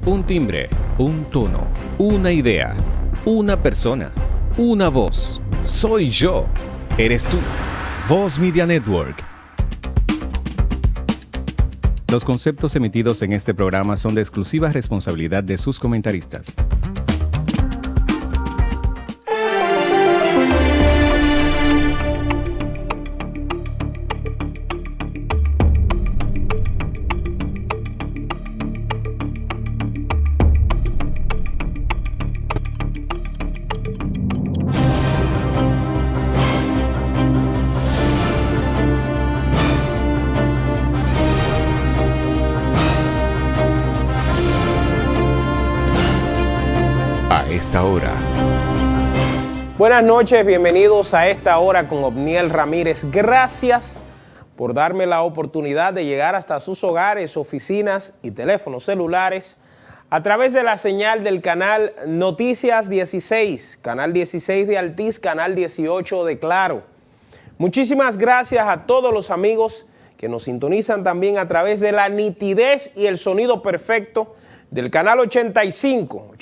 Un timbre, un tono, una idea, una persona, una voz. Soy yo. Eres tú. Voz Media Network. Los conceptos emitidos en este programa son de exclusiva responsabilidad de sus comentaristas. Esta hora. Buenas noches, bienvenidos a Esta Hora con Obniel Ramírez. Gracias por darme la oportunidad de llegar hasta sus hogares, oficinas y teléfonos celulares a través de la señal del canal Noticias 16, canal 16 de Altiz, canal 18 de Claro. Muchísimas gracias a todos los amigos que nos sintonizan también a través de la nitidez y el sonido perfecto del canal 85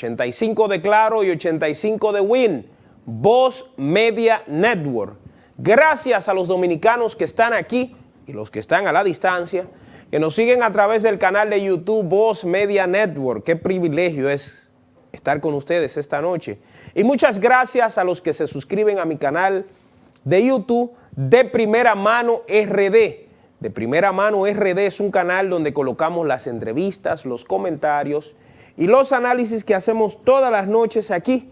de Claro y 85 de Win, Voz Media Network. Gracias a los dominicanos que están aquí y los que están a la distancia, que nos siguen a través del canal de YouTube Voz Media Network. Qué privilegio es estar con ustedes esta noche. Y muchas gracias a los que se suscriben a mi canal de YouTube De Primera Mano RD. De Primera Mano RD es un canal donde colocamos las entrevistas, los comentarios y los análisis que hacemos todas las noches aquí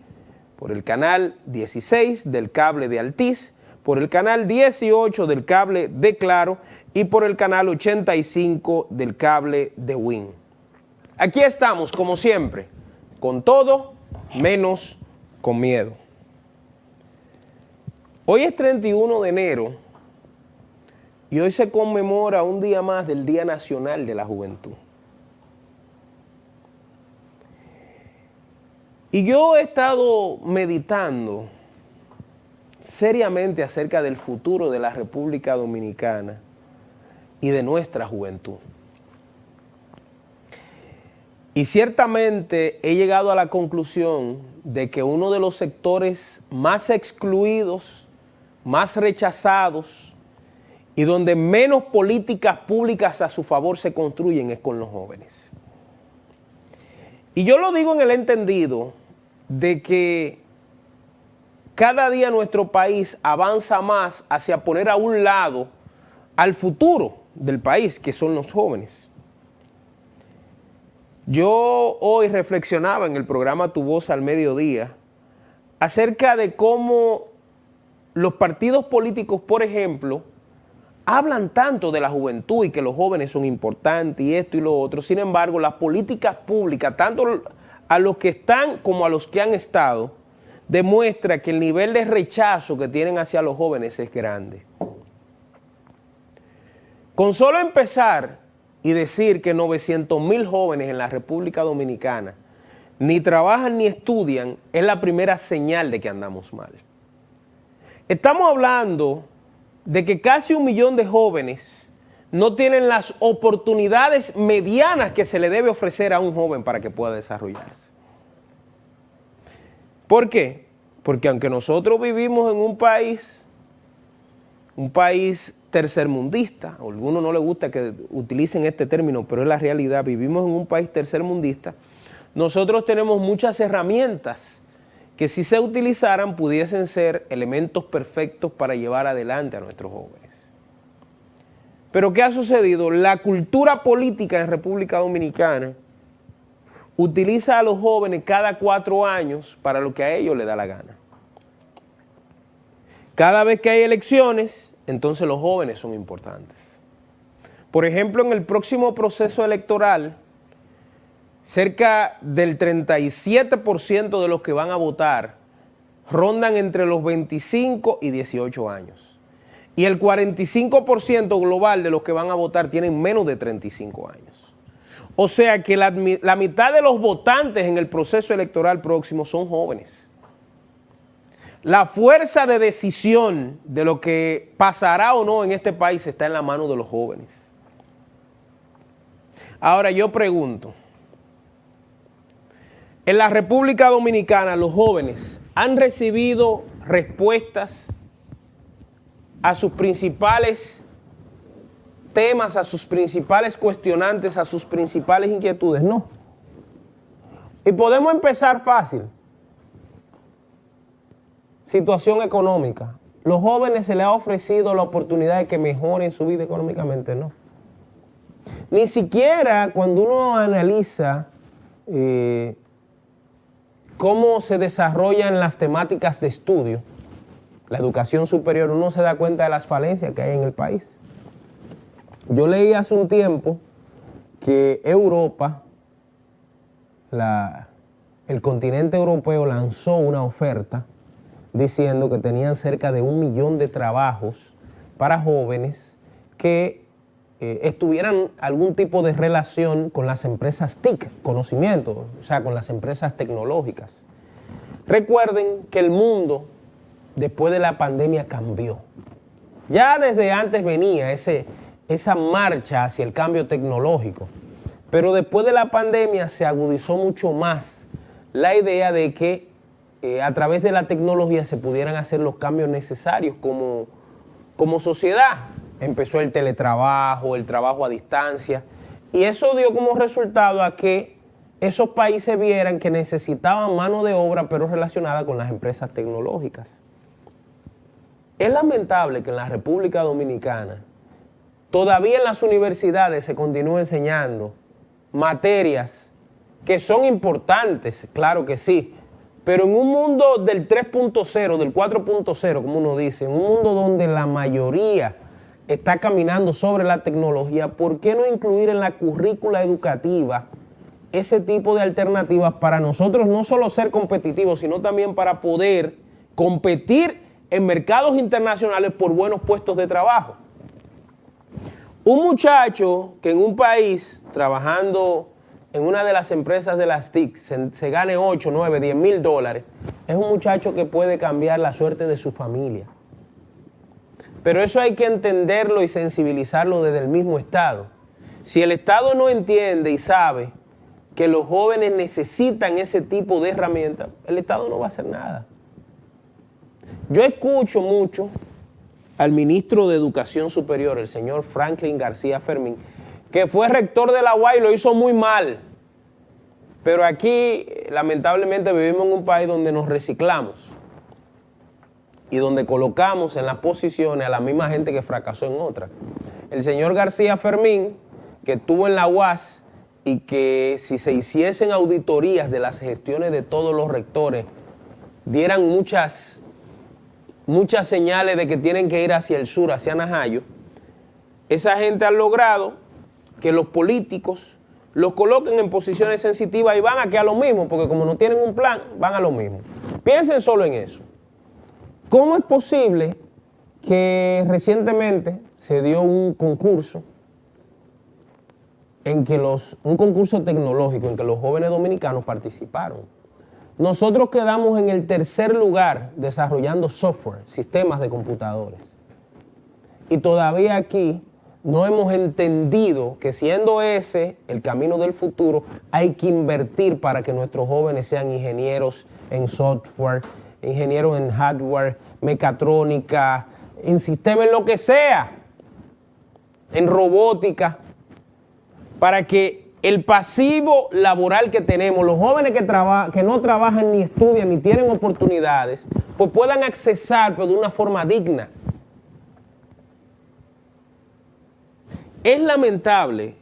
por el canal 16 del cable de Altiz, por el canal 18 del cable de Claro y por el canal 85 del cable de Win. Aquí estamos, como siempre, con todo menos con miedo. Hoy es 31 de enero. Y hoy se conmemora un día más del Día Nacional de la Juventud. Y yo he estado meditando seriamente acerca del futuro de la República Dominicana y de nuestra juventud. Y ciertamente he llegado a la conclusión de que uno de los sectores más excluidos, más rechazados, y donde menos políticas públicas a su favor se construyen es con los jóvenes. Y yo lo digo en el entendido de que cada día nuestro país avanza más hacia poner a un lado al futuro del país, que son los jóvenes. Yo hoy reflexionaba en el programa Tu Voz al Mediodía acerca de cómo los partidos políticos, por ejemplo, hablan tanto de la juventud y que los jóvenes son importantes y esto y lo otro. Sin embargo, las políticas públicas, tanto a los que están como a los que han estado, demuestra que el nivel de rechazo que tienen hacia los jóvenes es grande. Con solo empezar y decir que 900,000 jóvenes en la República Dominicana ni trabajan ni estudian, es la primera señal de que andamos mal. Estamos hablando de que casi 1 millón de jóvenes no tienen las oportunidades medianas que se le debe ofrecer a un joven para que pueda desarrollarse. ¿Por qué? Porque aunque nosotros vivimos en un país tercermundista, a algunos no les gusta que utilicen este término, pero es la realidad, vivimos en un país tercermundista, nosotros tenemos muchas herramientas que si se utilizaran pudiesen ser elementos perfectos para llevar adelante a nuestros jóvenes. Pero ¿qué ha sucedido? La cultura política en República Dominicana utiliza a los jóvenes cada 4 años para lo que a ellos les da la gana. Cada vez que hay elecciones, entonces los jóvenes son importantes. Por ejemplo, en el próximo proceso electoral, cerca del 37% de los que van a votar rondan entre los 25 y 18 años. Y el 45% global de los que van a votar tienen menos de 35 años. O sea que la mitad de los votantes en el proceso electoral próximo son jóvenes. La fuerza de decisión de lo que pasará o no en este país está en la mano de los jóvenes. Ahora yo pregunto, En la República Dominicana, los jóvenes han recibido respuestas a sus principales temas, a sus principales cuestionantes, a sus principales inquietudes. No. Y podemos empezar fácil. Situación económica. ¿Los jóvenes se les ha ofrecido la oportunidad de que mejoren su vida económicamente? No. Ni siquiera cuando uno analiza cómo se desarrollan las temáticas de estudio, la educación superior, uno se da cuenta de las falencias que hay en el país. Yo leí hace un tiempo que Europa, el continente europeo lanzó una oferta diciendo que tenían cerca de 1 millón de trabajos para jóvenes que estuvieran algún tipo de relación con las empresas TIC, conocimiento, o sea, con las empresas tecnológicas. Recuerden que el mundo, después de la pandemia, cambió. Ya desde antes venía esa marcha hacia el cambio tecnológico, pero después de la pandemia se agudizó mucho más la idea de que a través de la tecnología se pudieran hacer los cambios necesarios como sociedad. Empezó el teletrabajo, el trabajo a distancia, y eso dio como resultado a que esos países vieran que necesitaban mano de obra, pero relacionada con las empresas tecnológicas. Es lamentable que en la República Dominicana todavía en las universidades se continúe enseñando materias que son importantes, claro que sí, pero en un mundo del 3.0, del 4.0, como uno dice, en un mundo donde la mayoría está caminando sobre la tecnología, ¿por qué no incluir en la currícula educativa ese tipo de alternativas para nosotros no solo ser competitivos, sino también para poder competir en mercados internacionales por buenos puestos de trabajo? Un muchacho que en un país, trabajando en una de las empresas de las TIC, se gane 8, 9, 10 mil dólares, es un muchacho que puede cambiar la suerte de su familia. Pero eso hay que entenderlo y sensibilizarlo desde el mismo Estado. Si el Estado no entiende y sabe que los jóvenes necesitan ese tipo de herramientas, el Estado no va a hacer nada. Yo escucho mucho al ministro de Educación Superior, el señor Franklin García Fermín, que fue rector de la UAS y lo hizo muy mal. Pero aquí, lamentablemente, vivimos en un país donde nos reciclamos y donde colocamos en las posiciones a la misma gente que fracasó en otras. El señor García Fermín, que estuvo en la UAS y que si se hiciesen auditorías de las gestiones de todos los rectores, dieran muchas señales de que tienen que ir hacia el sur, hacia Najayo, esa gente ha logrado que los políticos los coloquen en posiciones sensitivas y van aquí a lo mismo, porque como no tienen un plan, van a lo mismo. Piensen solo en eso. ¿Cómo es posible que recientemente se dio un concurso un concurso tecnológico en que los jóvenes dominicanos participaron? Nosotros quedamos en el 3er lugar desarrollando software, sistemas de computadores. Y todavía aquí no hemos entendido que siendo ese el camino del futuro, hay que invertir para que nuestros jóvenes sean ingenieros en software, ingenieros en hardware, mecatrónica, en sistemas, en lo que sea, en robótica, para que el pasivo laboral que tenemos, los jóvenes que no trabajan ni estudian ni tienen oportunidades, pues puedan accesar, pero de una forma digna. Es lamentable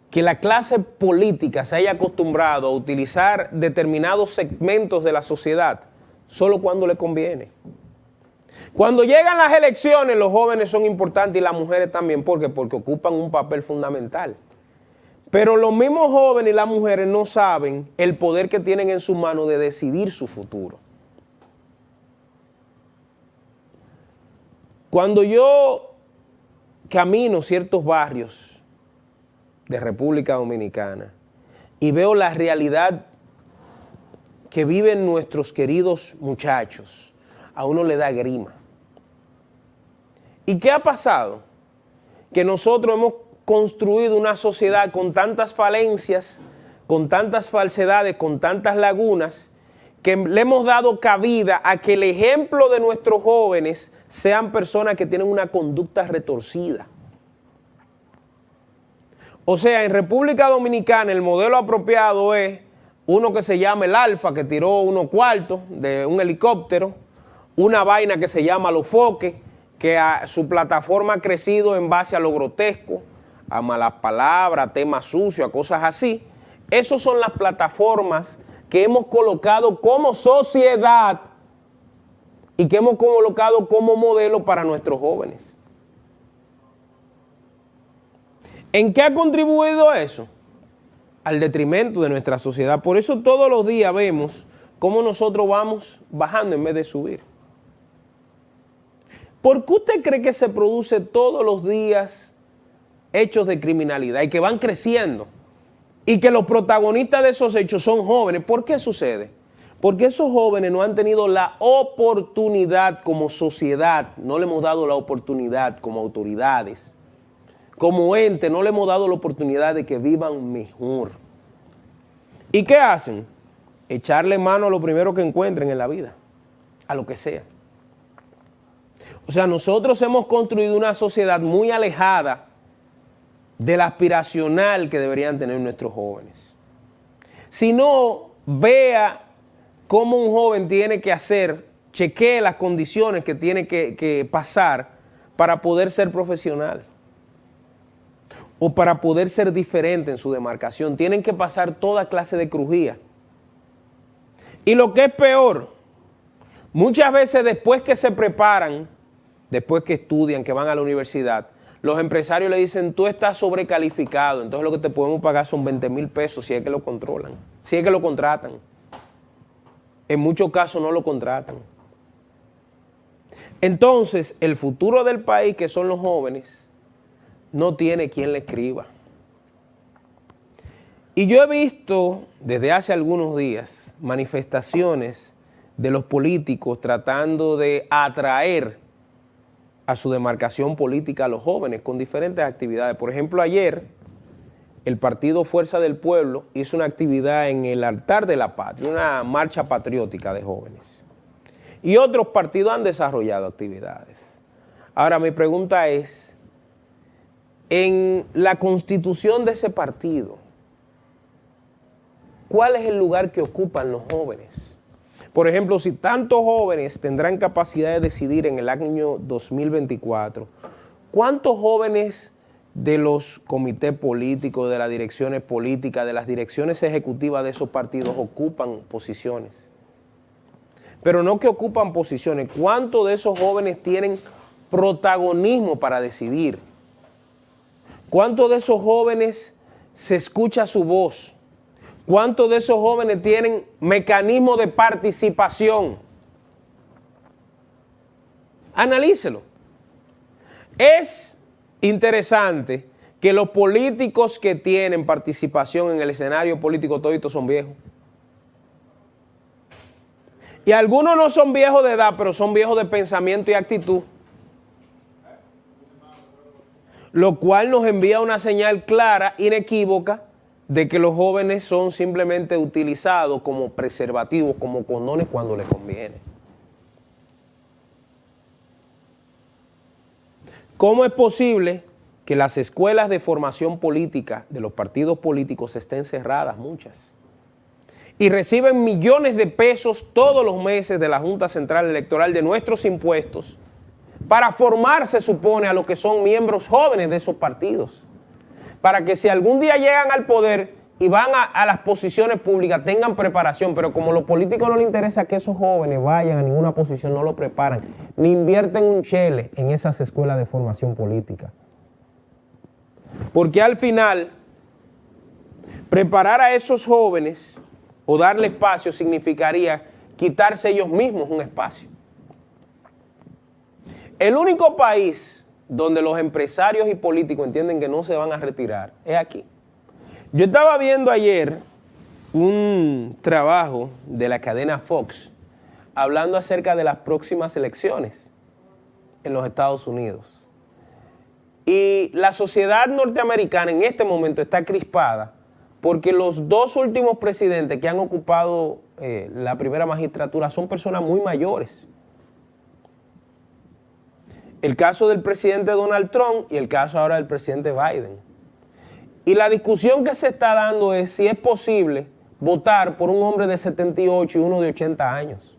que la clase política se haya acostumbrado a utilizar determinados segmentos de la sociedad solo cuando le conviene. Cuando llegan las elecciones, los jóvenes son importantes y las mujeres también. ¿Por qué? Porque ocupan un papel fundamental. Pero los mismos jóvenes y las mujeres no saben el poder que tienen en sus manos de decidir su futuro. Cuando yo camino ciertos barrios de República Dominicana y veo la realidad que viven nuestros queridos muchachos, a uno le da grima. ¿Y qué ha pasado? Que nosotros hemos construido una sociedad con tantas falencias, con tantas falsedades, con tantas lagunas, que le hemos dado cabida a que el ejemplo de nuestros jóvenes sean personas que tienen una conducta retorcida. O sea, en República Dominicana el modelo apropiado es uno que se llama el Alfa, que tiró unos cuartos de un helicóptero, una vaina que se llama Los Foques, que su plataforma ha crecido en base a lo grotesco, a malas palabras, a temas sucios, a cosas así. Esas son las plataformas que hemos colocado como sociedad y que hemos colocado como modelo para nuestros jóvenes. ¿En qué ha contribuido eso? Al detrimento de nuestra sociedad. Por eso todos los días vemos cómo nosotros vamos bajando en vez de subir. ¿Por qué usted cree que se produce todos los días hechos de criminalidad y que van creciendo? Y que los protagonistas de esos hechos son jóvenes. ¿Por qué sucede? Porque esos jóvenes no han tenido la oportunidad como sociedad, no le hemos dado la oportunidad como autoridades, como ente, no le hemos dado la oportunidad de que vivan mejor. ¿Y qué hacen? Echarle mano a lo primero que encuentren en la vida, a lo que sea. O sea, nosotros hemos construido una sociedad muy alejada del aspiracional que deberían tener nuestros jóvenes. Si no, vea cómo un joven tiene que hacer, chequee las condiciones que tiene que pasar para poder ser profesional o para poder ser diferente en su demarcación. Tienen que pasar toda clase de crujía. Y lo que es peor, muchas veces después que se preparan, después que estudian, que van a la universidad, los empresarios le dicen, tú estás sobrecalificado, entonces lo que te podemos pagar son 20,000 pesos si es que lo controlan, si es que lo contratan. En muchos casos no lo contratan. Entonces, el futuro del país, que son los jóvenes, no tiene quien le escriba. Y yo he visto desde hace algunos días manifestaciones de los políticos tratando de atraer a su demarcación política a los jóvenes con diferentes actividades. Por ejemplo, ayer el partido Fuerza del Pueblo hizo una actividad en el altar de la patria, una marcha patriótica de jóvenes. Y otros partidos han desarrollado actividades. Ahora, mi pregunta es, en la constitución de ese partido, ¿cuál es el lugar que ocupan los jóvenes? Por ejemplo, si tantos jóvenes tendrán capacidad de decidir en el año 2024, ¿cuántos jóvenes de los comités políticos, de las direcciones políticas, de las direcciones ejecutivas de esos partidos ocupan posiciones? Pero no que ocupan posiciones, ¿cuántos de esos jóvenes tienen protagonismo para decidir? ¿Cuántos de esos jóvenes se escucha su voz? ¿Cuántos de esos jóvenes tienen mecanismos de participación? Analícelo. Es interesante que los políticos que tienen participación en el escenario político toditos son viejos. Y algunos no son viejos de edad, pero son viejos de pensamiento y actitud. Lo cual nos envía una señal clara, inequívoca, de que los jóvenes son simplemente utilizados como preservativos, como condones cuando les conviene. ¿Cómo es posible que las escuelas de formación política de los partidos políticos estén cerradas, muchas? Y reciben millones de pesos todos los meses de la Junta Central Electoral de nuestros impuestos para formar, se supone, a los que son miembros jóvenes de esos partidos. Para que si algún día llegan al poder y van a las posiciones públicas, tengan preparación. Pero como a los políticos no les interesa que esos jóvenes vayan a ninguna posición, no lo preparan, ni invierten un chele en esas escuelas de formación política. Porque al final, preparar a esos jóvenes o darle espacio significaría quitarse ellos mismos un espacio. El único país donde los empresarios y políticos entienden que no se van a retirar es aquí. Yo estaba viendo ayer un trabajo de la cadena Fox hablando acerca de las próximas elecciones en los Estados Unidos. Y la sociedad norteamericana en este momento está crispada porque los dos últimos presidentes que han ocupado la primera magistratura son personas muy mayores. El caso del presidente Donald Trump y el caso ahora del presidente Biden. Y la discusión que se está dando es si es posible votar por un hombre de 78 y uno de 80 años.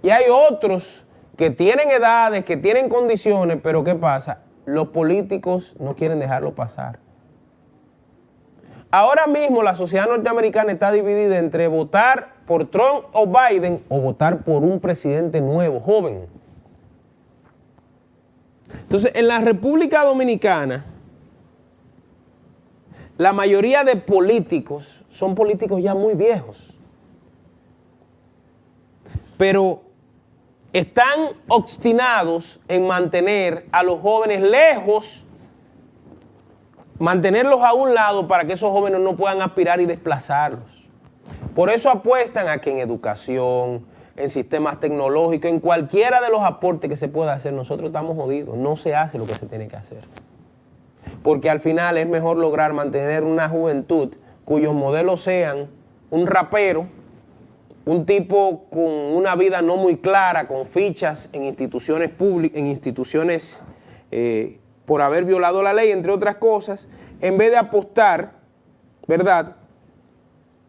Y hay otros que tienen edades, que tienen condiciones, pero ¿qué pasa? Los políticos no quieren dejarlo pasar. Ahora mismo la sociedad norteamericana está dividida entre votar por Trump o Biden o votar por un presidente nuevo, joven. Entonces, en la República Dominicana, la mayoría de políticos son políticos ya muy viejos. Pero están obstinados en mantener a los jóvenes lejos, mantenerlos a un lado para que esos jóvenes no puedan aspirar y desplazarlos. Por eso apuestan a que en educación, en sistemas tecnológicos, en cualquiera de los aportes que se pueda hacer, nosotros estamos jodidos. No se hace lo que se tiene que hacer. Porque al final es mejor lograr mantener una juventud cuyos modelos sean un rapero, un tipo con una vida no muy clara, con fichas en instituciones públicas, en instituciones por haber violado la ley, entre otras cosas, en vez de apostar, ¿verdad?,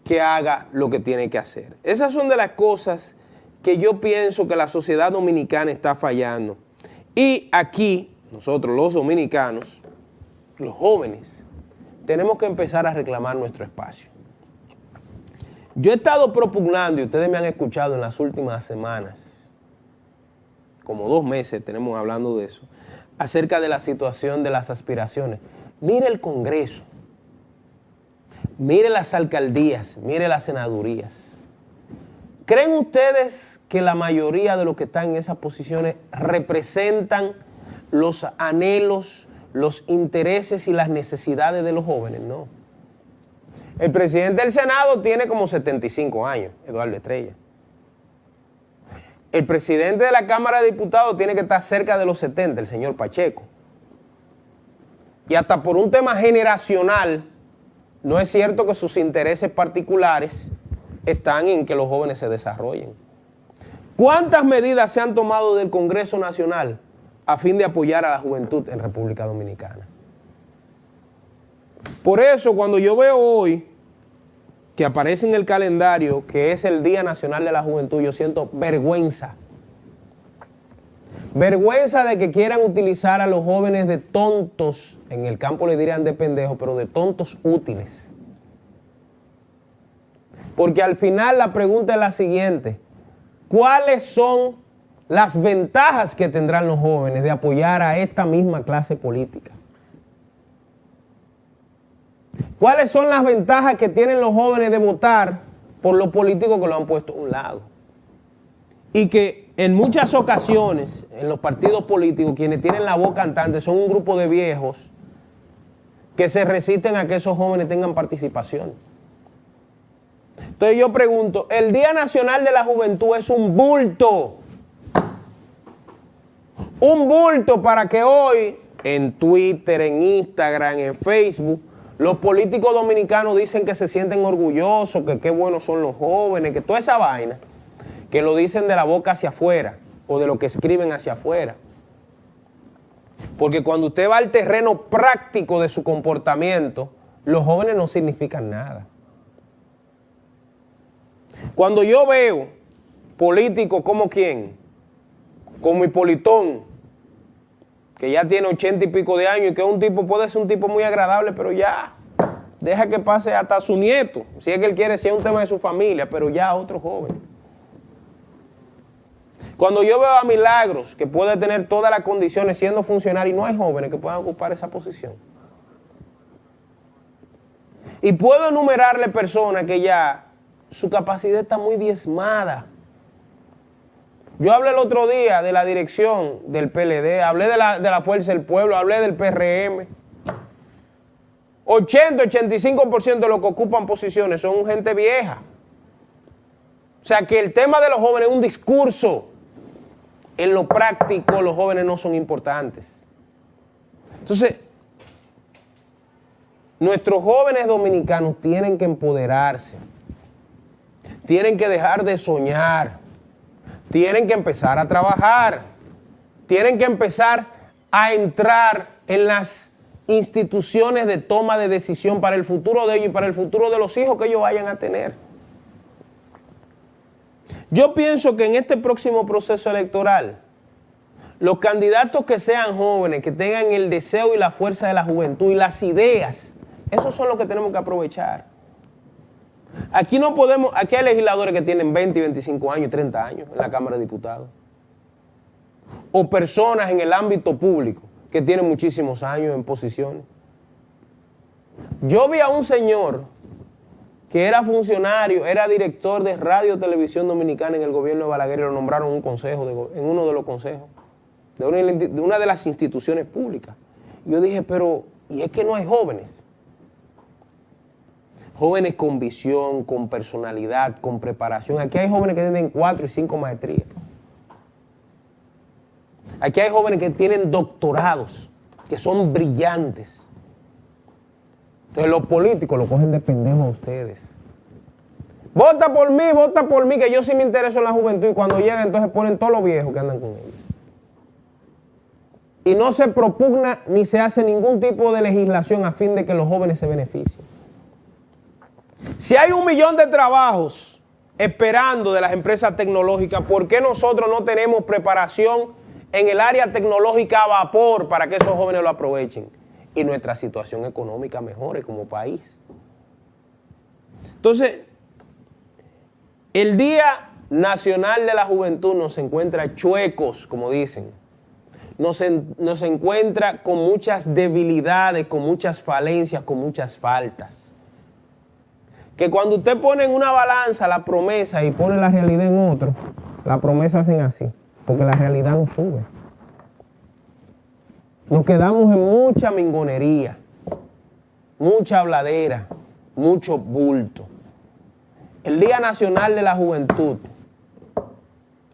que haga lo que tiene que hacer. Esas son de las cosas que yo pienso que la sociedad dominicana está fallando. Y aquí, nosotros los dominicanos, los jóvenes, tenemos que empezar a reclamar nuestro espacio. Yo he estado propugnando, y ustedes me han escuchado en las últimas semanas, como 2 meses tenemos hablando de eso, acerca de la situación de las aspiraciones. Mire el Congreso, mire las alcaldías, mire las senadurías. ¿Creen ustedes que la mayoría de los que están en esas posiciones representan los anhelos, los intereses y las necesidades de los jóvenes? No. El presidente del Senado tiene como 75 años, Eduardo Estrella. El presidente de la Cámara de Diputados tiene que estar cerca de los 70, el señor Pacheco. Y hasta por un tema generacional, no es cierto que sus intereses particulares están en que los jóvenes se desarrollen. ¿Cuántas medidas se han tomado del Congreso Nacional a fin de apoyar a la juventud en República Dominicana? Por eso, cuando yo veo hoy que aparece en el calendario que es el Día Nacional de la Juventud, yo siento vergüenza. Vergüenza de que quieran utilizar a los jóvenes de tontos, en el campo le dirían de pendejos, pero de tontos útiles. Porque al final la pregunta es la siguiente: ¿cuáles son las ventajas que tendrán los jóvenes de apoyar a esta misma clase política? ¿Cuáles son las ventajas que tienen los jóvenes de votar por los políticos que lo han puesto a un lado? Y que en muchas ocasiones, en los partidos políticos, quienes tienen la voz cantante son un grupo de viejos que se resisten a que esos jóvenes tengan participación. Entonces yo pregunto, el Día Nacional de la Juventud es un bulto. Un bulto para que hoy, en Twitter, en Instagram, en Facebook, los políticos dominicanos dicen que se sienten orgullosos, que qué buenos son los jóvenes, que toda esa vaina, que lo dicen de la boca hacia afuera o de lo que escriben hacia afuera. Porque cuando usted va al terreno práctico de su comportamiento, los jóvenes no significan nada. Cuando yo veo políticos como quién, como Hipólitón, que ya tiene 80 y pico de años y que es un tipo, puede ser un tipo muy agradable, pero ya, deja que pase hasta su nieto, si es que él quiere, si es un tema de su familia, pero ya otro joven. Cuando yo veo a Milagros, que puede tener todas las condiciones siendo funcionario, y no hay jóvenes que puedan ocupar esa posición. Y puedo enumerarle personas que ya su capacidad está muy diezmada. Yo hablé el otro día de la dirección del PLD, hablé de la Fuerza del Pueblo, hablé del PRM. 80-85% de los que ocupan posiciones son gente vieja. O sea que el tema de los jóvenes es un discurso. En lo práctico los jóvenes no son importantes. Entonces, Nuestros jóvenes dominicanos tienen que empoderarse, tienen que dejar de soñar, tienen que empezar a trabajar, tienen que empezar a entrar en las instituciones de toma de decisión para el futuro de ellos y para el futuro de los hijos que ellos vayan a tener. Yo pienso que en este próximo proceso electoral, los candidatos que sean jóvenes, que tengan el deseo y la fuerza de la juventud y las ideas, esos son los que tenemos que aprovechar. Aquí no podemos, aquí hay legisladores que tienen 20, 25 años, 30 años en la Cámara de Diputados. O personas en el ámbito público que tienen muchísimos años en posiciones. Yo vi a un señor que era funcionario, era director de Radio Televisión Dominicana en el gobierno de Balaguer y lo nombraron en un consejo, en uno de los consejos, de una de las instituciones públicas. Yo dije, pero, ¿y es que no hay jóvenes? Jóvenes con visión, con personalidad, con preparación. Aquí hay jóvenes que tienen 4 y 5 maestrías. Aquí hay jóvenes que tienen doctorados, que son brillantes. Entonces los políticos lo cogen de pendejo a ustedes. Vota por mí, que yo sí me intereso en la juventud. Y cuando llegan, entonces ponen todos los viejos que andan con ellos. Y no se propugna ni se hace ningún tipo de legislación a fin de que los jóvenes se beneficien. Si hay 1 millón de trabajos esperando de las empresas tecnológicas, ¿por qué nosotros no tenemos preparación en el área tecnológica a vapor para que esos jóvenes lo aprovechen y nuestra situación económica mejore como país? Entonces, el Día Nacional de la Juventud nos encuentra chuecos, como dicen. Nos encuentra con muchas debilidades, con muchas falencias, con muchas faltas. Que cuando usted pone en una balanza la promesa y pone la realidad en otro, la promesa hacen así, porque la realidad no sube. Nos quedamos en mucha mingonería, mucha habladera, mucho bulto. El Día Nacional de la Juventud,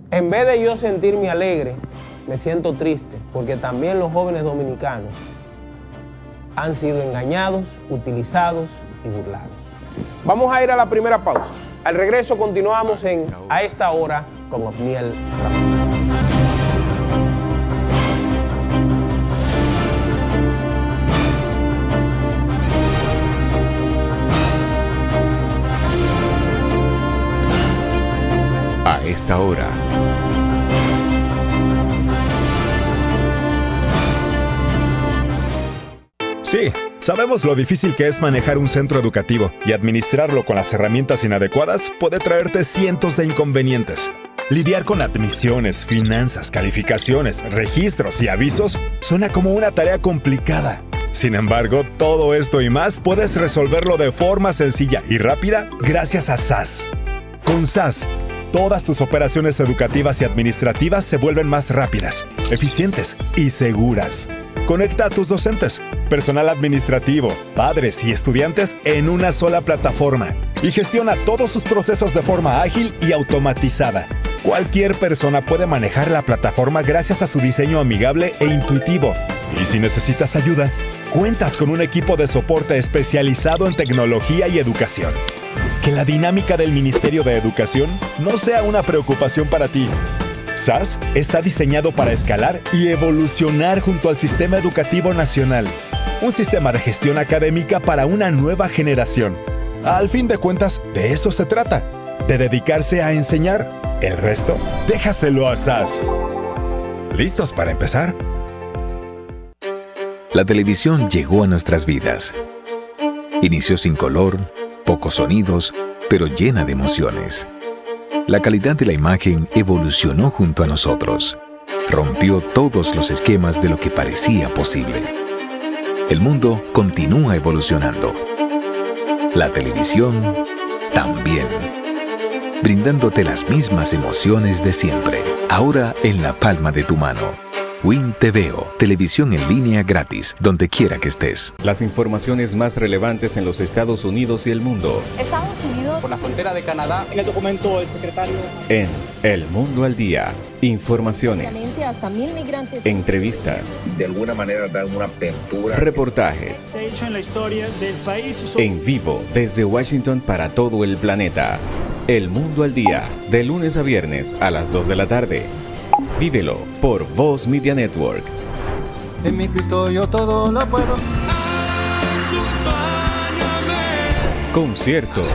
en vez de yo sentirme alegre, me siento triste, porque también los jóvenes dominicanos han sido engañados, utilizados y burlados. Vamos a ir a la primera pausa. Al regreso continuamos en A Esta Hora con Obniel Ramírez. A esta hora. Sí, sabemos lo difícil que es manejar un centro educativo y administrarlo con las herramientas inadecuadas puede traerte cientos de inconvenientes. Lidiar con admisiones, finanzas, calificaciones, registros y avisos suena como una tarea complicada. Sin embargo, todo esto y más puedes resolverlo de forma sencilla y rápida gracias a SAS. Con SAS, todas tus operaciones educativas y administrativas se vuelven más rápidas, eficientes y seguras. Conecta a tus docentes, personal administrativo, padres y estudiantes en una sola plataforma y gestiona todos sus procesos de forma ágil y automatizada. Cualquier persona puede manejar la plataforma gracias a su diseño amigable e intuitivo. Y si necesitas ayuda, cuentas con un equipo de soporte especializado en tecnología y educación. Que la dinámica del Ministerio de Educación no sea una preocupación para ti. SAS está diseñado para escalar y evolucionar junto al Sistema Educativo Nacional. Un sistema de gestión académica para una nueva generación. Al fin de cuentas, de eso se trata. De dedicarse a enseñar. El resto, déjaselo a SAS. ¿Listos para empezar? La televisión llegó a nuestras vidas. Inició sin color, pocos sonidos, pero llena de emociones. La calidad de la imagen evolucionó junto a nosotros. Rompió todos los esquemas de lo que parecía posible. El mundo continúa evolucionando. La televisión también. Brindándote las mismas emociones de siempre. Ahora en la palma de tu mano. Win TVO, televisión en línea gratis, donde quiera que estés. Las informaciones más relevantes en los Estados Unidos y el mundo. Estados Unidos. Por la frontera de Canadá. En el documento del secretario. En El Mundo al Día. Informaciones. Prácticamente hasta 1.000 migrantes. Entrevistas. De alguna manera dar una apertura. Reportajes. Se ha hecho en la historia del país. En vivo desde Washington para todo el planeta. El Mundo al Día. De lunes a viernes a las 2 de la tarde. Vívelo por Voz Media Network. En mi Cristo yo todo lo puedo. Conciertos.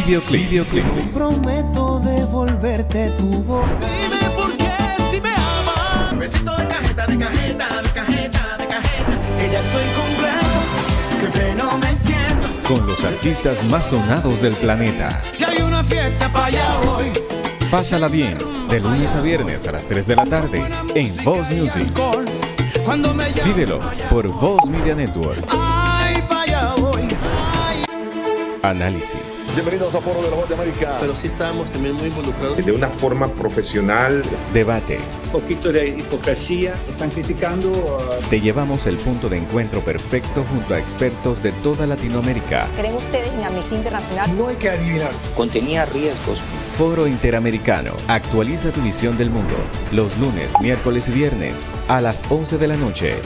Videoclips. Prometo devolverte tu voz. Dime por qué si me amas. Besito de cajeta, de cajeta, de cajeta, de cajeta. Que ya estoy completo, que pleno me siento. Con los artistas más sonados del planeta. Que hay una fiesta para allá hoy. Pásala bien, de lunes a viernes a las 3 de la tarde en Voz Music. Vívelo por Voz Media Network. Ay, para allá voy. Análisis. Bienvenidos a Foro de la Voz de América. Pero sí estábamos también muy involucrados. De una forma profesional. Debate. Un poquito de hipocresía. Están criticando. Te llevamos el punto de encuentro perfecto junto a expertos de toda Latinoamérica. ¿Creen ustedes en Amnistía Internacional? No hay que adivinar. Contenía riesgos. Foro Interamericano. Actualiza tu visión del mundo. Los lunes, miércoles y viernes a las 11 de la noche.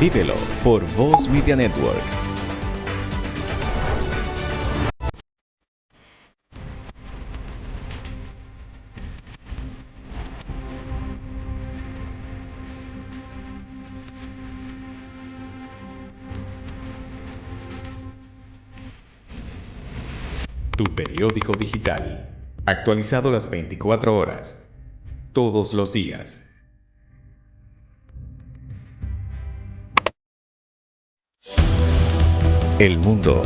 Vívelo por Voz Media Network. Tu periódico digital, actualizado las 24 horas, todos los días. El mundo,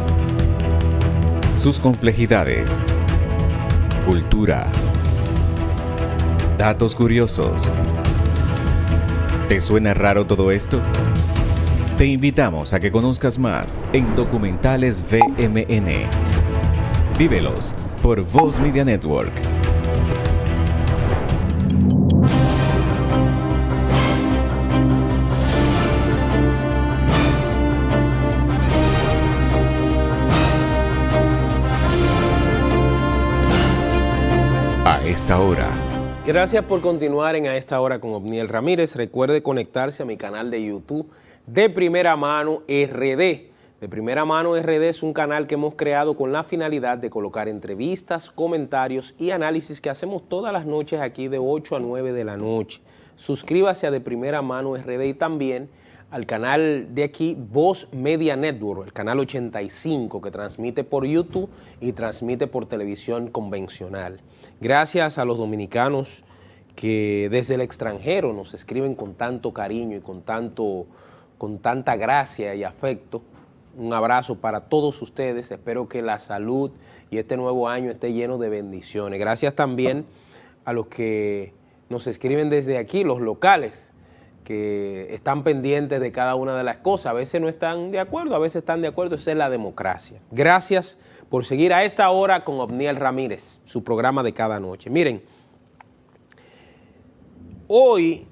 sus complejidades, cultura, datos curiosos. ¿Te suena raro todo esto? Te invitamos a que conozcas más en Documentales VMN. Vívelos por Voz Media Network. A esta hora. Gracias por continuar en A Esta Hora con Obniel Ramírez. Recuerde conectarse a mi canal de YouTube de Primera Mano RD. De Primera Mano RD es un canal que hemos creado con la finalidad de colocar entrevistas, comentarios y análisis que hacemos todas las noches aquí de 8 a 9 de la noche. Suscríbase a De Primera Mano RD y también al canal de aquí, Voz Media Network, el canal 85 que transmite por YouTube y transmite por televisión convencional. Gracias a los dominicanos que desde el extranjero nos escriben con tanto cariño y con tanta gracia y afecto. Un abrazo para todos ustedes, espero que la salud y este nuevo año esté lleno de bendiciones. Gracias también a los que nos escriben desde aquí, los locales, que están pendientes de cada una de las cosas. A veces no están de acuerdo, a veces están de acuerdo, esa es la democracia. Gracias por seguir A Esta Hora con Obniel Ramírez, su programa de cada noche. Miren, hoy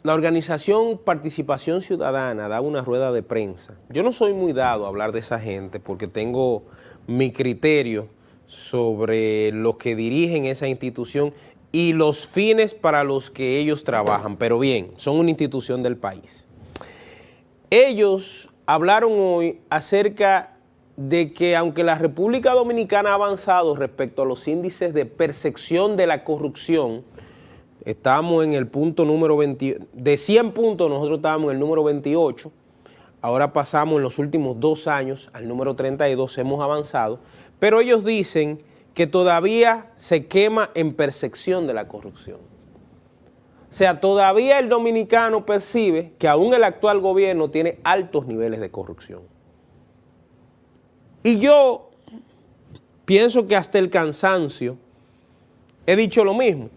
la organización Participación Ciudadana da una rueda de prensa. Yo no soy muy dado a hablar de esa gente porque tengo mi criterio sobre lo que dirigen esa institución y los fines para los que ellos trabajan. Pero bien, son una institución del país. Ellos hablaron hoy acerca de que aunque la República Dominicana ha avanzado respecto a los índices de percepción de la corrupción, estamos en el punto número 20, de 100 puntos nosotros estábamos en el número 28, ahora pasamos en los últimos 2 años al número 32, hemos avanzado, pero ellos dicen que todavía se quema en percepción de la corrupción. O sea, todavía el dominicano percibe que aún el actual gobierno tiene altos niveles de corrupción. Y yo pienso que hasta el cansancio he dicho lo mismo.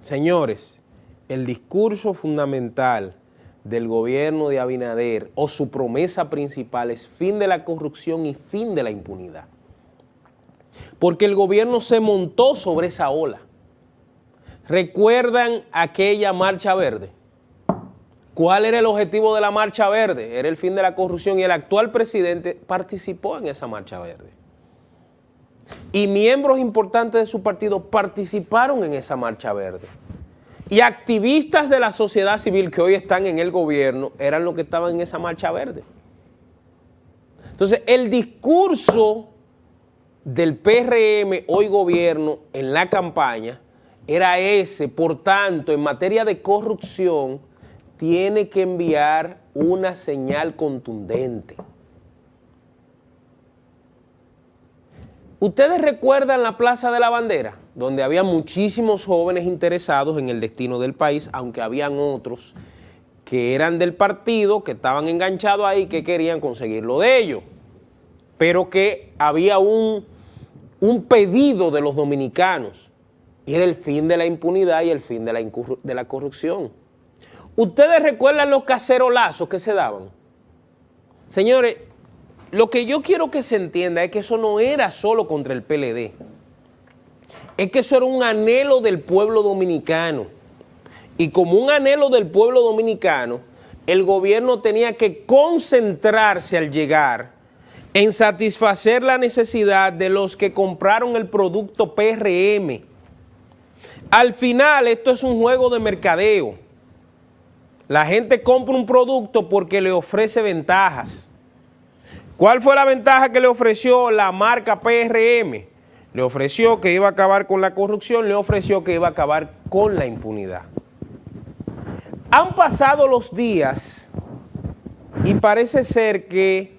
Señores, el discurso fundamental del gobierno de Abinader o su promesa principal es fin de la corrupción y fin de la impunidad. Porque el gobierno se montó sobre esa ola. ¿Recuerdan aquella marcha verde? ¿Cuál era el objetivo de la Marcha Verde? Era el fin de la corrupción y el actual presidente participó en esa Marcha Verde. Y miembros importantes de su partido participaron en esa Marcha Verde. Y activistas de la sociedad civil que hoy están en el gobierno eran los que estaban en esa Marcha Verde. Entonces, el discurso del PRM, hoy gobierno, en la campaña, era ese. Por tanto, en materia de corrupción, tiene que enviar una señal contundente. ¿Ustedes recuerdan la Plaza de la Bandera? Donde había muchísimos jóvenes interesados en el destino del país, aunque habían otros que eran del partido, que estaban enganchados ahí, que querían conseguir lo de ellos. Pero que había un pedido de los dominicanos, y era el fin de la impunidad y el fin de la corrupción. ¿Ustedes recuerdan los cacerolazos que se daban? Señores, lo que yo quiero que se entienda es que eso no era solo contra el PLD. Es que eso era un anhelo del pueblo dominicano. Y como un anhelo del pueblo dominicano, el gobierno tenía que concentrarse al llegar en satisfacer la necesidad de los que compraron el producto PRM. Al final, esto es un juego de mercadeo. La gente compra un producto porque le ofrece ventajas. ¿Cuál fue la ventaja que le ofreció la marca PRM? Le ofreció que iba a acabar con la corrupción, le ofreció que iba a acabar con la impunidad. Han pasado los días y parece ser que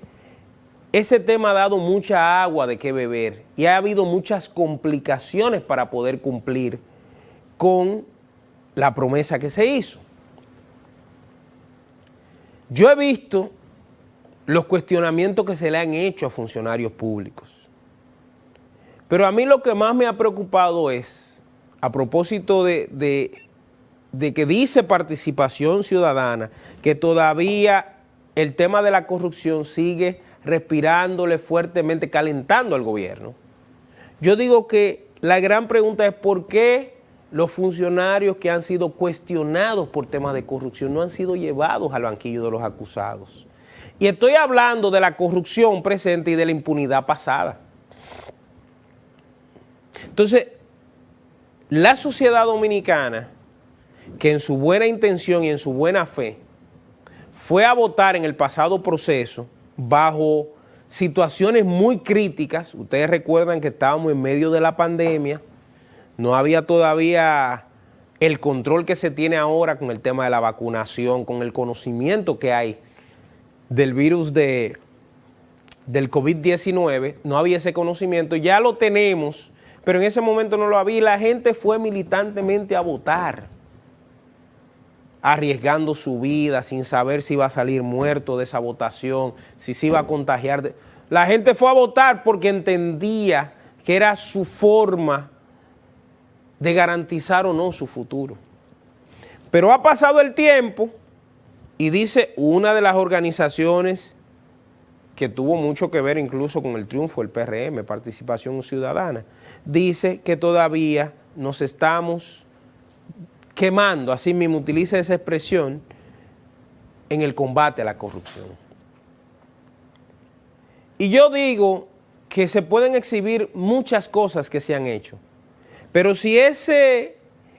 ese tema ha dado mucha agua de qué beber y ha habido muchas complicaciones para poder cumplir con la promesa que se hizo. Yo he visto los cuestionamientos que se le han hecho a funcionarios públicos. Pero a mí lo que más me ha preocupado es, a propósito de que dice participación ciudadana, que todavía el tema de la corrupción sigue respirándole fuertemente, calentando al gobierno. Yo digo que la gran pregunta es ¿por qué los funcionarios que han sido cuestionados por temas de corrupción no han sido llevados al banquillo de los acusados? Y estoy hablando de la corrupción presente y de la impunidad pasada. Entonces, la sociedad dominicana, que en su buena intención y en su buena fe, fue a votar en el pasado proceso bajo situaciones muy críticas. Ustedes recuerdan que estábamos en medio de la pandemia, no había todavía el control que se tiene ahora con el tema de la vacunación, con el conocimiento que hay del virus del COVID-19, no había ese conocimiento, ya lo tenemos, pero en ese momento no lo había y la gente fue militantemente a votar, arriesgando su vida sin saber si iba a salir muerto de esa votación, si se iba a contagiar. La gente fue a votar porque entendía que era su forma de garantizar o no su futuro. Pero ha pasado el tiempo y dice una de las organizaciones que tuvo mucho que ver incluso con el triunfo del PRM, Participación Ciudadana, dice que todavía nos estamos quemando, así mismo utiliza esa expresión, en el combate a la corrupción. Y yo digo que se pueden exhibir muchas cosas que se han hecho, pero si ese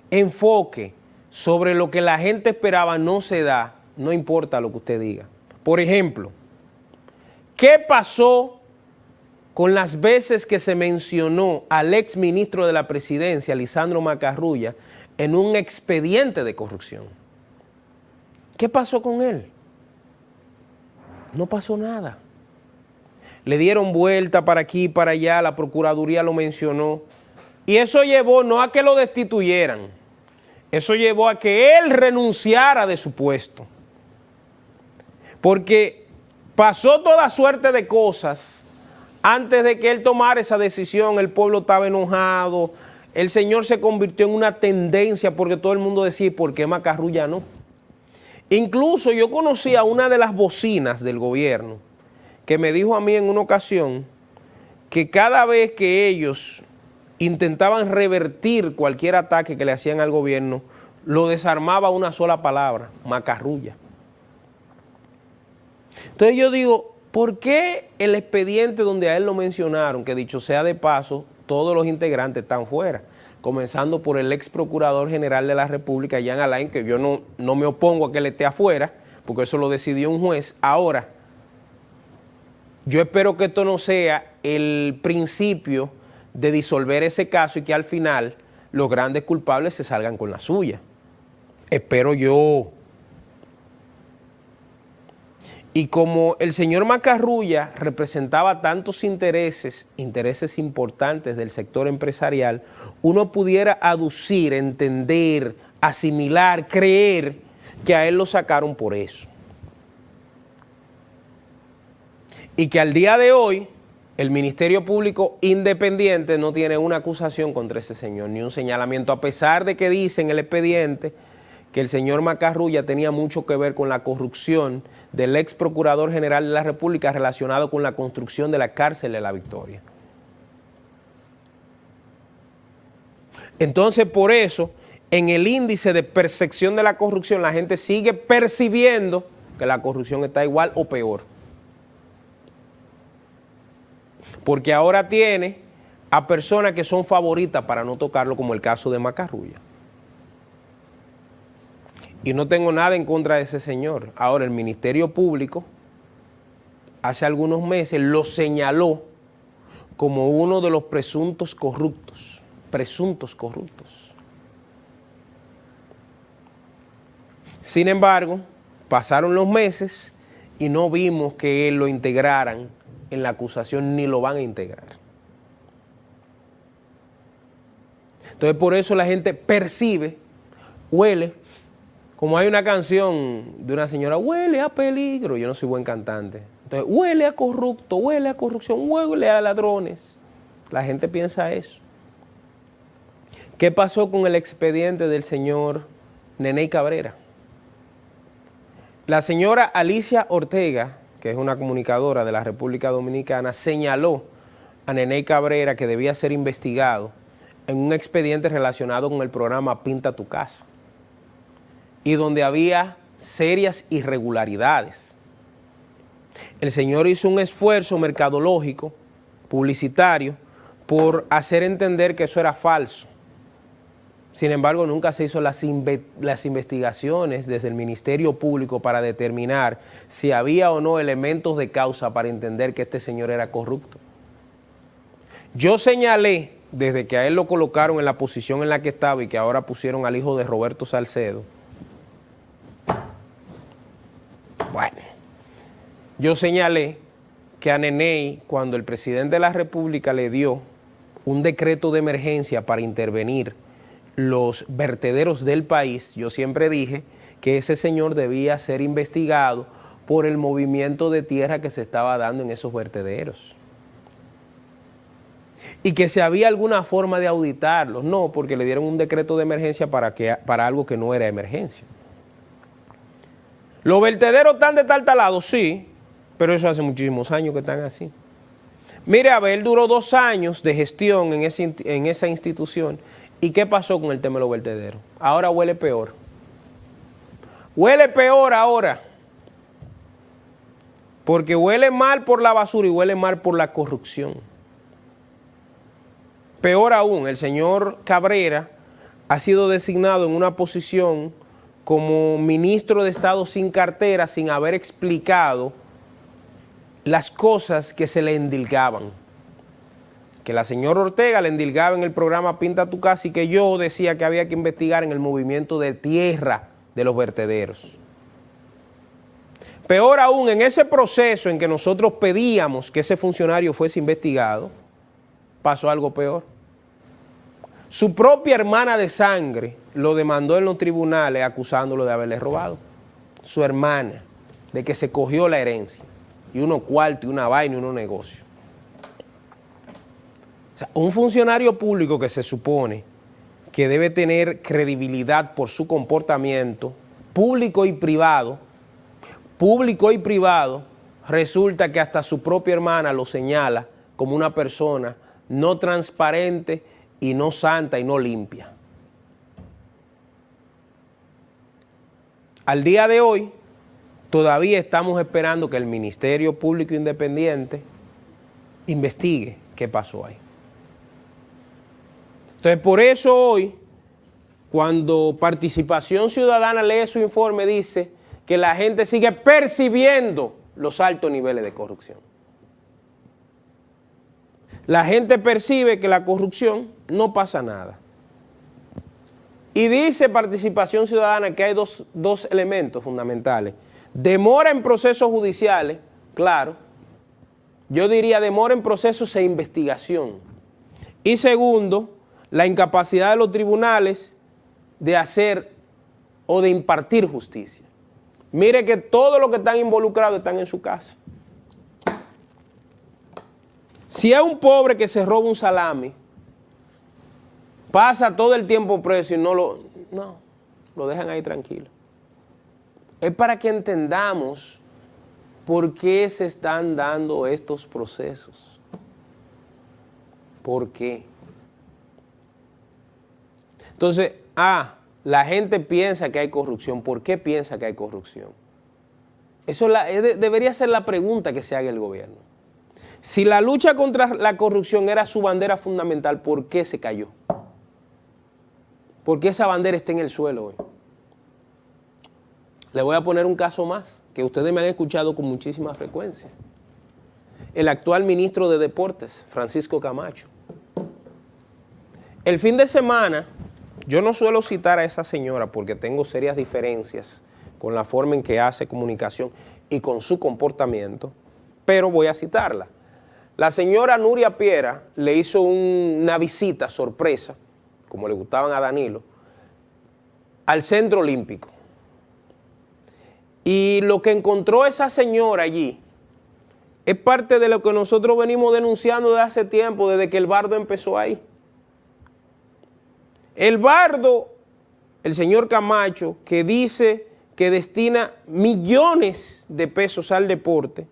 enfoque sobre lo que la gente esperaba no se da, no importa lo que usted diga. Por ejemplo, ¿qué pasó con las veces que se mencionó al ex ministro de la presidencia, Lisandro Macarrulla, en un expediente de corrupción? ¿Qué pasó con él? No pasó nada. Le dieron vuelta para aquí y para allá, la Procuraduría lo mencionó, y eso llevó no a que lo destituyeran, eso llevó a que él renunciara de su puesto. Porque pasó toda suerte de cosas antes de que él tomara esa decisión. El pueblo estaba enojado, el señor se convirtió en una tendencia porque todo el mundo decía, ¿por qué Macarrulla no? Incluso yo conocí a una de las bocinas del gobierno que me dijo a mí en una ocasión que cada vez que ellos intentaban revertir cualquier ataque que le hacían al gobierno, lo desarmaba una sola palabra, Macarrulla. Entonces yo digo, ¿por qué el expediente donde a él lo mencionaron, que dicho sea de paso, todos los integrantes están fuera? Comenzando por el ex procurador general de la República, Jean Alain, que yo no me opongo a que él esté afuera, porque eso lo decidió un juez. Ahora, yo espero que esto no sea el principio de disolver ese caso y que al final los grandes culpables se salgan con la suya. Espero yo. Y como el señor Macarrulla representaba tantos intereses importantes del sector empresarial, uno pudiera aducir, entender, asimilar, creer que a él lo sacaron por eso. Y que al día de hoy el Ministerio Público Independiente no tiene una acusación contra ese señor, ni un señalamiento, a pesar de que dice en el expediente que el señor Macarrulla tenía mucho que ver con la corrupción del ex procurador general de la República relacionado con la construcción de la cárcel de La Victoria. Entonces, por eso, en el índice de percepción de la corrupción, la gente sigue percibiendo que la corrupción está igual o peor. Porque ahora tiene a personas que son favoritas para no tocarlo, como el caso de Macarrulla. Y no tengo nada en contra de ese señor. Ahora, el Ministerio Público hace algunos meses lo señaló como uno de los presuntos corruptos. Presuntos corruptos. Sin embargo, pasaron los meses y no vimos que él lo integraran en la acusación, ni lo van a integrar. Entonces, por eso la gente percibe, huele. Como hay una canción de una señora, huele a peligro, yo no soy buen cantante. Entonces, huele a corrupto, huele a corrupción, huele a ladrones. La gente piensa eso. ¿Qué pasó con el expediente del señor Neney Cabrera? La señora Alicia Ortega, que es una comunicadora de la República Dominicana, señaló a Neney Cabrera que debía ser investigado en un expediente relacionado con el programa Pinta tu Casa, y donde había serias irregularidades. El señor hizo un esfuerzo mercadológico, publicitario, por hacer entender que eso era falso. Sin embargo, nunca se hizo las investigaciones desde el Ministerio Público para determinar si había o no elementos de causa para entender que este señor era corrupto. Yo señalé, desde que a él lo colocaron en la posición en la que estaba y que ahora pusieron al hijo de Roberto Salcedo, bueno, yo señalé que a Neney, cuando el presidente de la República le dio un decreto de emergencia para intervenir los vertederos del país, yo siempre dije que ese señor debía ser investigado por el movimiento de tierra que se estaba dando en esos vertederos. Y que si había alguna forma de auditarlos, no, porque le dieron un decreto de emergencia para algo que no era emergencia. ¿Los vertederos están destartalados? Sí, pero eso hace muchísimos años que están así. Mire, Abel duró 2 años de gestión en esa institución. ¿Y qué pasó con el tema de los vertederos? Ahora huele peor. Huele peor ahora. Porque huele mal por la basura y huele mal por la corrupción. Peor aún, el señor Cabrera ha sido designado en una posición como ministro de Estado sin cartera, sin haber explicado las cosas que se le endilgaban. Que la señora Ortega le endilgaba en el programa Pinta tu Casa y que yo decía que había que investigar en el movimiento de tierra de los vertederos. Peor aún, en ese proceso en que nosotros pedíamos que ese funcionario fuese investigado, pasó algo peor. Su propia hermana de sangre lo demandó en los tribunales acusándolo de haberle robado. Su hermana, de que se cogió la herencia, y unos cuartos, y una vaina, y unos negocios. O sea, un funcionario público que se supone que debe tener credibilidad por su comportamiento, público y privado, resulta que hasta su propia hermana lo señala como una persona no transparente y no santa y no limpia. Al día de hoy, todavía estamos esperando que el Ministerio Público Independiente investigue qué pasó ahí. Entonces, por eso hoy, cuando Participación Ciudadana lee su informe, dice que la gente sigue percibiendo los altos niveles de corrupción. La gente percibe que la corrupción no pasa nada. Y dice Participación Ciudadana que hay dos elementos fundamentales. Demora en procesos judiciales, claro. Yo diría demora en procesos de investigación. Y segundo, la incapacidad de los tribunales de hacer o de impartir justicia. Mire que todos los que están involucrados están en su casa. Si es un pobre que se roba un salami, pasa todo el tiempo preso y no lo dejan ahí tranquilo. Es para que entendamos por qué se están dando estos procesos. ¿Por qué? Entonces, la gente piensa que hay corrupción. ¿Por qué piensa que hay corrupción? Eso debería ser la pregunta que se haga el gobierno. Si la lucha contra la corrupción era su bandera fundamental, ¿por qué se cayó? ¿Por qué esa bandera está en el suelo hoy? Le voy a poner un caso más, que ustedes me han escuchado con muchísima frecuencia. El actual ministro de Deportes, Francisco Camacho. El fin de semana, yo no suelo citar a esa señora porque tengo serias diferencias con la forma en que hace comunicación y con su comportamiento, pero voy a citarla. La señora Nuria Piera le hizo una visita sorpresa, como le gustaban a Danilo, al Centro Olímpico. Y lo que encontró esa señora allí es parte de lo que nosotros venimos denunciando desde hace tiempo, desde que el bardo empezó ahí. El bardo, el señor Camacho, que dice que destina millones de pesos al deporte,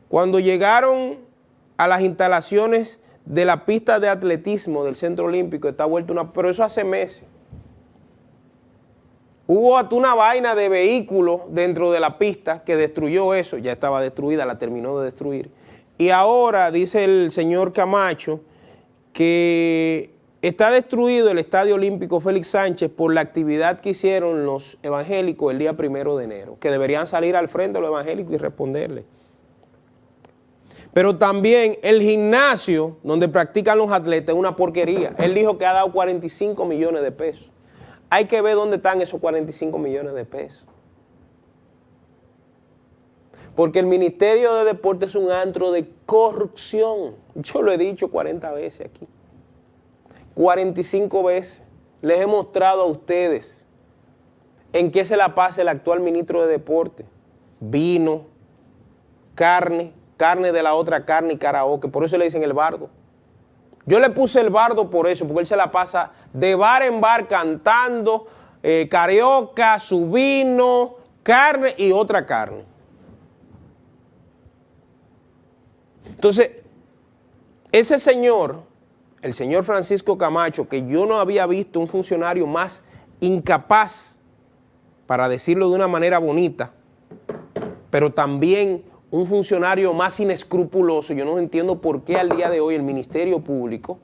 cuando llegaron a las instalaciones de la pista de atletismo del Centro Olímpico, está vuelto pero eso hace meses. Hubo hasta una vaina de vehículo dentro de la pista que destruyó eso, ya estaba destruida, la terminó de destruir. Y ahora dice el señor Camacho que está destruido el Estadio Olímpico Félix Sánchez por la actividad que hicieron los evangélicos el día 1 de enero, que deberían salir al frente de los evangélicos y responderle. Pero también el gimnasio donde practican los atletas es una porquería. Él dijo que ha dado 45 millones de pesos. Hay que ver dónde están esos 45 millones de pesos. Porque el Ministerio de Deportes es un antro de corrupción. Yo lo he dicho 40 veces aquí. 45 veces. Les he mostrado a ustedes en qué se la pasa el actual ministro de Deportes. Vino, carne de la otra carne y karaoke. Por eso le dicen el bardo. Yo le puse el bardo por eso, porque él se la pasa de bar en bar cantando, carioca, su vino, carne y otra carne. Entonces, ese señor, el señor Francisco Camacho, que yo no había visto un funcionario más incapaz, para decirlo de una manera bonita, pero también un funcionario más inescrupuloso. Yo no entiendo por qué al día de hoy el Ministerio Público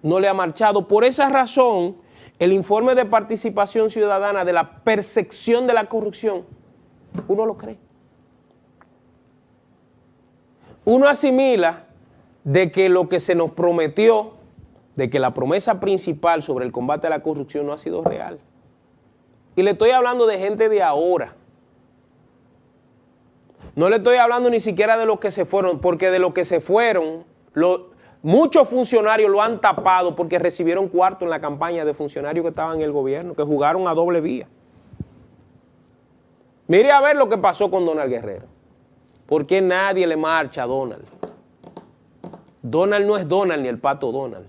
no le ha marchado. Por esa razón, el informe de Participación Ciudadana de la percepción de la corrupción, uno lo cree. Uno asimila de que lo que se nos prometió, de que la promesa principal sobre el combate a la corrupción no ha sido real. Y le estoy hablando de gente de ahora. No le estoy hablando ni siquiera de los que se fueron, porque de los que se fueron, muchos funcionarios lo han tapado porque recibieron cuarto en la campaña de funcionarios que estaban en el gobierno, que jugaron a doble vía. Mire a ver lo que pasó con Donald Guerrero. ¿Por qué nadie le marcha a Donald? Donald no es Donald ni el pato Donald.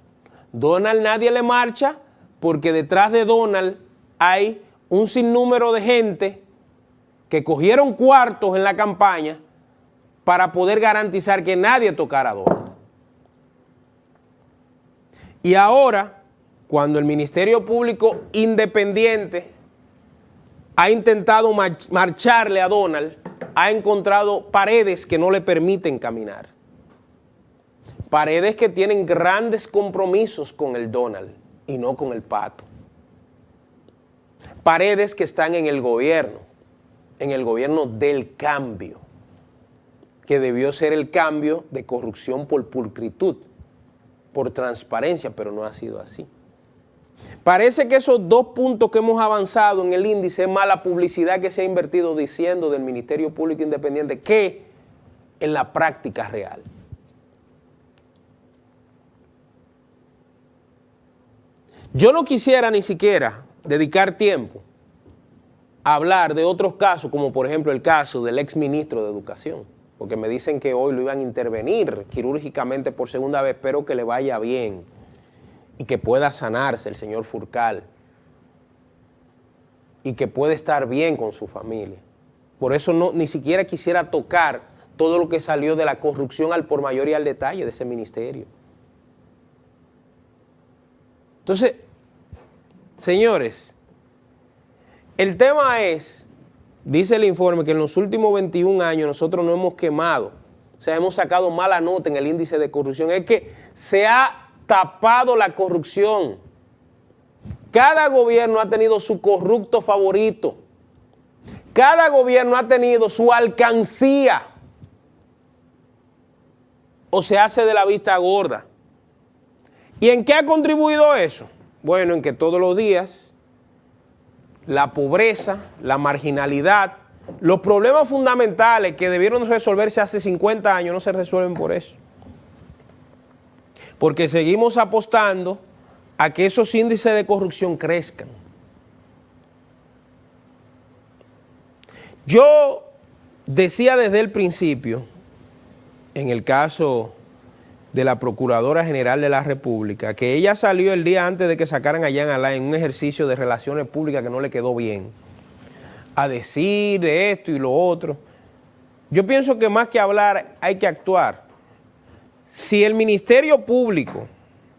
Donald nadie le marcha porque detrás de Donald hay un sinnúmero de gente que cogieron cuartos en la campaña para poder garantizar que nadie tocara a Donald. Y ahora, cuando el Ministerio Público Independiente ha intentado marcharle a Donald, ha encontrado paredes que no le permiten caminar. Paredes que tienen grandes compromisos con el Donald y no con el Pato. Paredes que están en el gobierno del cambio, que debió ser el cambio de corrupción por pulcritud, por transparencia, pero no ha sido así. Parece que esos 2 puntos que hemos avanzado en el índice es más la publicidad que se ha invertido diciendo del Ministerio Público Independiente que en la práctica real. Yo no quisiera ni siquiera dedicar tiempo a hablar de otros casos, como por ejemplo el caso del exministro de Educación, porque me dicen que hoy lo iban a intervenir quirúrgicamente por segunda vez. Espero que le vaya bien y que pueda sanarse el señor Furcal y que pueda estar bien con su familia. Por eso ni siquiera quisiera tocar todo lo que salió de la corrupción al por mayor y al detalle de ese ministerio. Entonces, señores, el tema es, dice el informe, que en los últimos 21 años nosotros no hemos quemado, o sea, hemos sacado mala nota en el índice de corrupción. Es que se ha tapado la corrupción. Cada gobierno ha tenido su corrupto favorito. Cada gobierno ha tenido su alcancía. O se hace de la vista gorda. ¿Y en qué ha contribuido eso? Bueno, en que todos los días la pobreza, la marginalidad, los problemas fundamentales que debieron resolverse hace 50 años no se resuelven por eso. Porque seguimos apostando a que esos índices de corrupción crezcan. Yo decía desde el principio, en el caso de la Procuradora General de la República, que ella salió el día antes de que sacaran a Jean Alain en un ejercicio de relaciones públicas que no le quedó bien, a decir de esto y lo otro. Yo pienso que más que hablar hay que actuar. Si el Ministerio Público,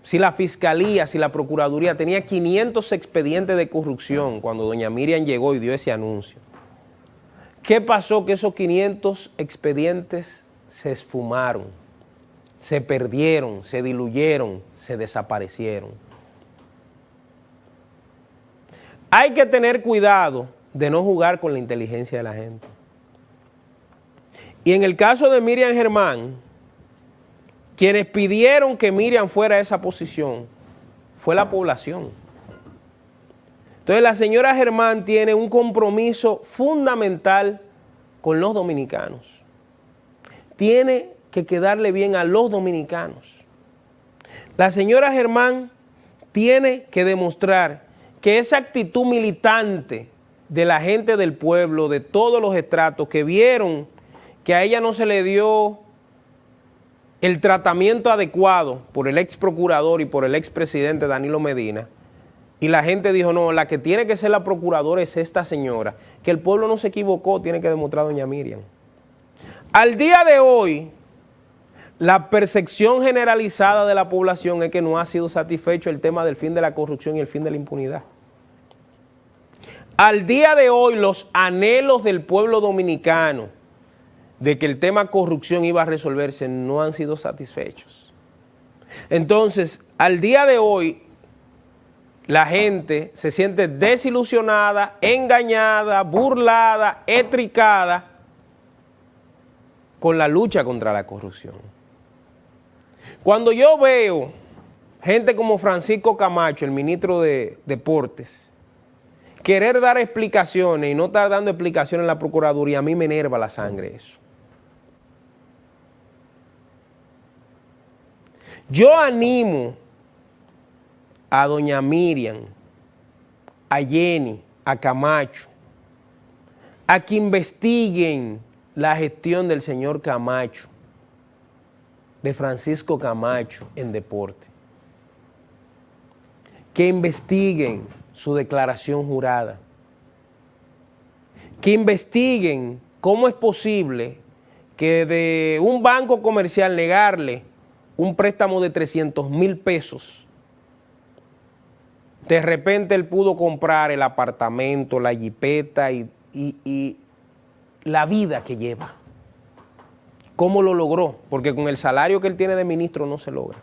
si la Fiscalía, si la Procuraduría tenía 500 expedientes de corrupción cuando doña Miriam llegó y dio ese anuncio, ¿qué pasó? Que esos 500 expedientes se esfumaron, se perdieron, se diluyeron, se desaparecieron. Hay que tener cuidado de no jugar con la inteligencia de la gente. Y en el caso de Miriam Germán, quienes pidieron que Miriam fuera a esa posición fue la población. Entonces la señora Germán tiene un compromiso fundamental con los dominicanos. Tiene que quedarle bien a los dominicanos. La señora Germán tiene que demostrar que esa actitud militante de la gente del pueblo, de todos los estratos que vieron que a ella no se le dio el tratamiento adecuado por el ex procurador y por el ex presidente Danilo Medina, y la gente dijo, no, la que tiene que ser la procuradora es esta señora, que el pueblo no se equivocó, tiene que demostrar doña Miriam. Al día de hoy, la percepción generalizada de la población es que no ha sido satisfecho el tema del fin de la corrupción y el fin de la impunidad. Al día de hoy, los anhelos del pueblo dominicano de que el tema corrupción iba a resolverse no han sido satisfechos. Entonces, al día de hoy, la gente se siente desilusionada, engañada, burlada, etricada con la lucha contra la corrupción. Cuando yo veo gente como Francisco Camacho, el ministro de Deportes, querer dar explicaciones y no estar dando explicaciones en la Procuraduría, a mí me enerva la sangre eso. Yo animo a doña Miriam, a Jenny, a Camacho, a que investiguen la gestión del señor Camacho, de Francisco Camacho en deporte. Que investiguen su declaración jurada. Que investiguen cómo es posible que de un banco comercial negarle un préstamo de 300,000 pesos, De repente él pudo comprar el apartamento, la jipeta y la vida que lleva. ¿Cómo lo logró? Porque con el salario que él tiene de ministro no se logra.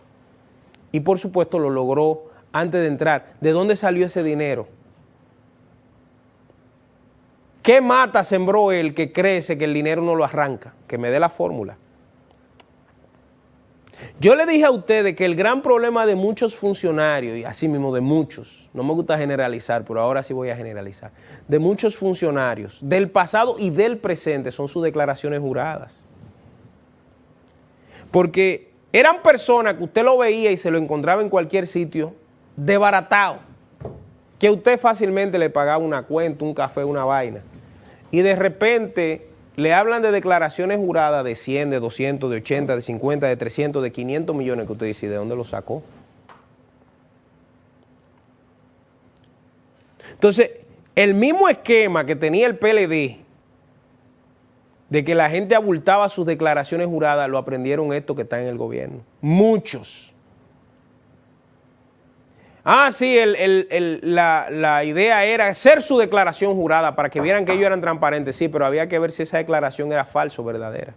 Y por supuesto lo logró antes de entrar. ¿De dónde salió ese dinero? ¿Qué mata sembró él que crece que el dinero no lo arranca? Que me dé la fórmula. Yo le dije a ustedes que el gran problema de muchos funcionarios, y así mismo de muchos, no me gusta generalizar, pero ahora sí voy a generalizar, de muchos funcionarios del pasado y del presente son sus declaraciones juradas. Porque eran personas que usted lo veía y se lo encontraba en cualquier sitio, desbaratado, que usted fácilmente le pagaba una cuenta, un café, una vaina, y de repente le hablan de declaraciones juradas de 100, de 200, de 80, de 50, de 300, de 500 millones que usted dice, ¿de dónde lo sacó? Entonces, el mismo esquema que tenía el PLD de que la gente abultaba sus declaraciones juradas, lo aprendieron estos que están en el gobierno. Muchos. Ah, sí, la idea era hacer su declaración jurada para que vieran que ellos eran transparentes, sí, pero había que ver si esa declaración era falsa o verdadera.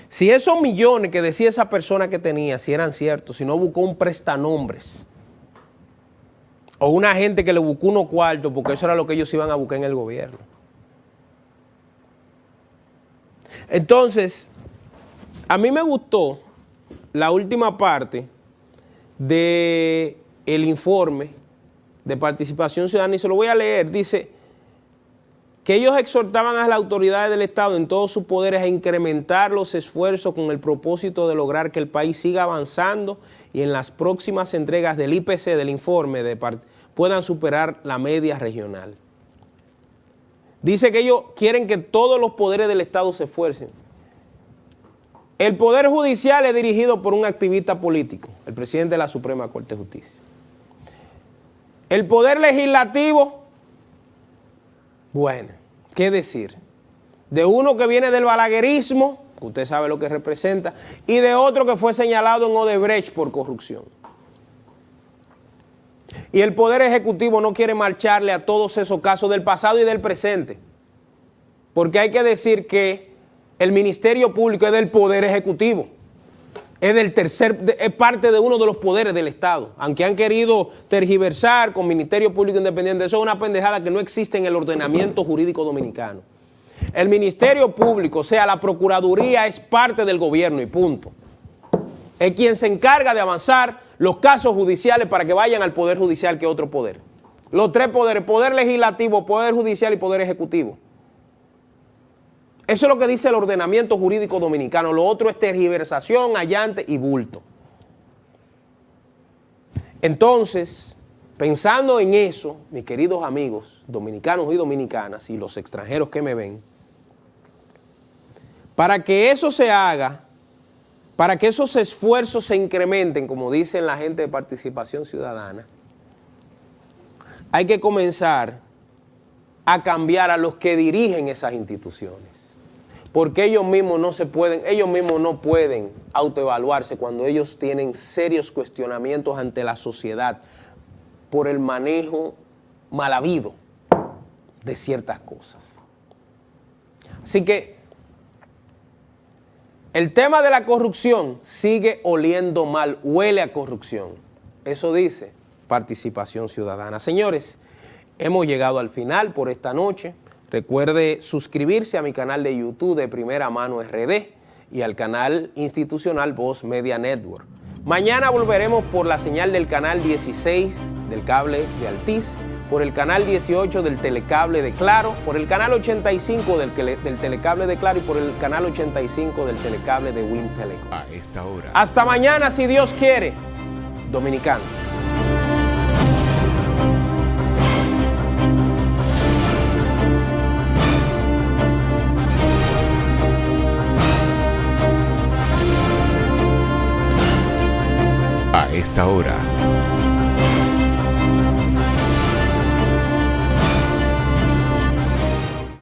Si esos millones que decía esa persona que tenía, si eran ciertos, si no buscó un prestanombres o una gente que le buscó unos cuartos, porque eso era lo que ellos iban a buscar en el gobierno. Entonces, a mí me gustó la última parte del informe de participación ciudadana y se lo voy a leer. Dice que ellos exhortaban a las autoridades del Estado en todos sus poderes a incrementar los esfuerzos con el propósito de lograr que el país siga avanzando y en las próximas entregas del IPC, del informe, puedan superar la media regional. Dice que ellos quieren que todos los poderes del Estado se esfuercen. El Poder Judicial es dirigido por un activista político, el presidente de la Suprema Corte de Justicia. El Poder Legislativo, bueno, ¿qué decir? De uno que viene del balaguerismo, usted sabe lo que representa, y de otro que fue señalado en Odebrecht por corrupción. Y el Poder Ejecutivo no quiere marcharle a todos esos casos del pasado y del presente. Porque hay que decir que el Ministerio Público es del Poder Ejecutivo. Es parte de uno de los poderes del Estado. Aunque han querido tergiversar con Ministerio Público Independiente, eso es una pendejada que no existe en el ordenamiento jurídico dominicano. El Ministerio Público, o sea, la Procuraduría, es parte del gobierno y punto. Es quien se encarga de avanzar los casos judiciales para que vayan al Poder Judicial, que es otro poder. Los tres poderes, Poder Legislativo, Poder Judicial y Poder Ejecutivo. Eso es lo que dice el ordenamiento jurídico dominicano. Lo otro es tergiversación, allante y bulto. Entonces, pensando en eso, mis queridos amigos dominicanos y dominicanas y los extranjeros que me ven, para que eso se haga, para que esos esfuerzos se incrementen, como dicen la gente de participación ciudadana, hay que comenzar a cambiar a los que dirigen esas instituciones. Porque ellos mismos no pueden autoevaluarse cuando ellos tienen serios cuestionamientos ante la sociedad por el manejo mal habido de ciertas cosas. Así que el tema de la corrupción sigue oliendo mal, huele a corrupción. Eso dice Participación Ciudadana. Señores, hemos llegado al final por esta noche. Recuerde suscribirse a mi canal de YouTube de Primera Mano RD y al canal institucional Voz Media Network. Mañana volveremos por la señal del canal 16 del cable de Altiz, por el canal 18 del telecable de Claro, por el canal 85 del telecable de Claro y por el canal 85 del telecable de Win Telecom. A esta hora. Hasta mañana, si Dios quiere, dominicanos. A esta hora.